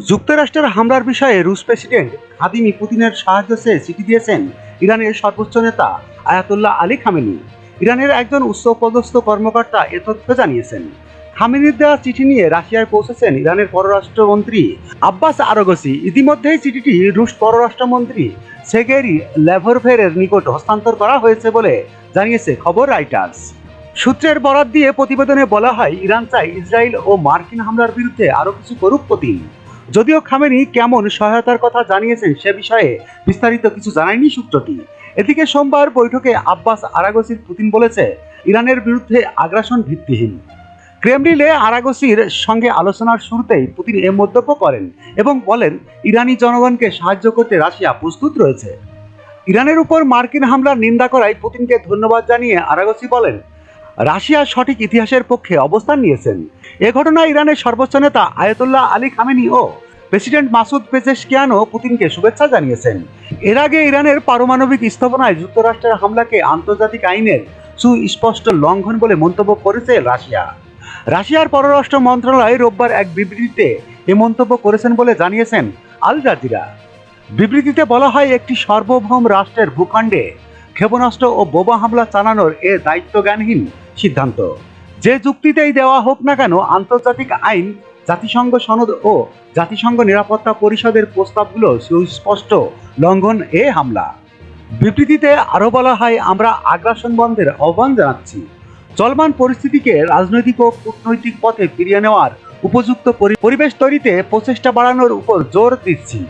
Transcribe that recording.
যুক্তরাষ্ট্রের হামলার বিষয়ে রুশ প্রেসিডেন্ট ভ্লাদিমির পুতিনের সাহায্য চেয়ে চিঠি দিয়েছেন ইরানের সর্বোচ্চ নেতা আয়াতুল্লাহ আলী খামেনি। ইরানের একজন উচ্চপদস্থ কর্মকর্তা এ তথ্য জানিয়েছেন। খামেনির দেওয়া চিঠি নিয়ে রাশিয়ায় পৌঁছেছেন ইরানের পররাষ্ট্রমন্ত্রী আব্বাস আরাগচি। ইতিমধ্যেই চিঠিটি রুশ পররাষ্ট্রমন্ত্রী সের্গেই ল্যাভরভের নিকট হস্তান্তর করা হয়েছে বলে জানিয়েছে খবর রয়টার্স। সূত্রের বরাত দিয়ে প্রতিবেদনে বলা হয়, ইরান চায় ইসরায়েল ও মার্কিন হামলার বিরুদ্ধে আরও কিছু করুক পুতিন। যদিও খামেনি কেমন সহায়তার কথা জানিয়েছেন সে বিষয়ে বিস্তারিত কিছু জানায়নি সূত্রটি। এদিকে সোমবার বৈঠকে আব্বাস আরাগচির পুতিন বলেছে, ইরানের বিরুদ্ধে আগ্রাসন ভিত্তিহীন। ক্রেমলিনে আরাগচির সঙ্গে আলোচনার শুরুতেই পুতিন এ মন্তব্য করেন এবং বলেন, ইরানি জনগণকে সাহায্য করতে রাশিয়া প্রস্তুত রয়েছে। ইরানের উপর মার্কিন হামলার নিন্দা করায় পুতিনকে ধন্যবাদ জানিয়ে আরাগচি বলেন, রাশিয়া সঠিক ইতিহাসের পক্ষে অবস্থান নিয়েছেন। এ ঘটনায় ইরানের সর্বোচ্চ নেতা আয়াতুল্লাহ আলী খামেনি ও প্রেসিডেন্ট মাসুদ পেজেশকিয়ানও পুতিনকে শুভেচ্ছা জানিয়েছেন। এর আগে ইরানের পারমাণবিক স্থাপনায় যুক্তরাষ্ট্রের হামলাকে আন্তর্জাতিক আইনের সুস্পষ্ট লঙ্ঘন বলে মন্তব্য করেছে রাশিয়া। রাশিয়ার পররাষ্ট্র মন্ত্রণালয় রোববার এক বিবৃতিতে এ মন্তব্য করেছেন বলে জানিয়েছেন আল জাজিরা। বিবৃতিতে বলা হয়, একটি সার্বভৌম রাষ্ট্রের ভূখণ্ডে ক্ষেপণাস্ত্র ও বোমা হামলা চালানোর এ দায়িত্বজ্ঞানহীন সিদ্ধান্ত। যে যুক্তিতেই দেওয়া হোক না কেন, আন্তর্জাতিক আইন, জাতিসংঘ সনদ ও জাতিসংঘ নিরাপত্তা পরিষদের প্রস্তাবগুলো সুস্পষ্ট লঙ্ঘন এ হামলা। বিবৃতিতে আরও বলা হয়, আমরা আগ্রাসন বন্ধের আহ্বান জানাচ্ছি। চলমান পরিস্থিতিকে রাজনৈতিক ও কূটনৈতিক পথে ফিরিয়ে নেওয়ার উপযুক্ত পরিবেশ তৈরিতে প্রচেষ্টা বাড়ানোর উপর জোর দিচ্ছি।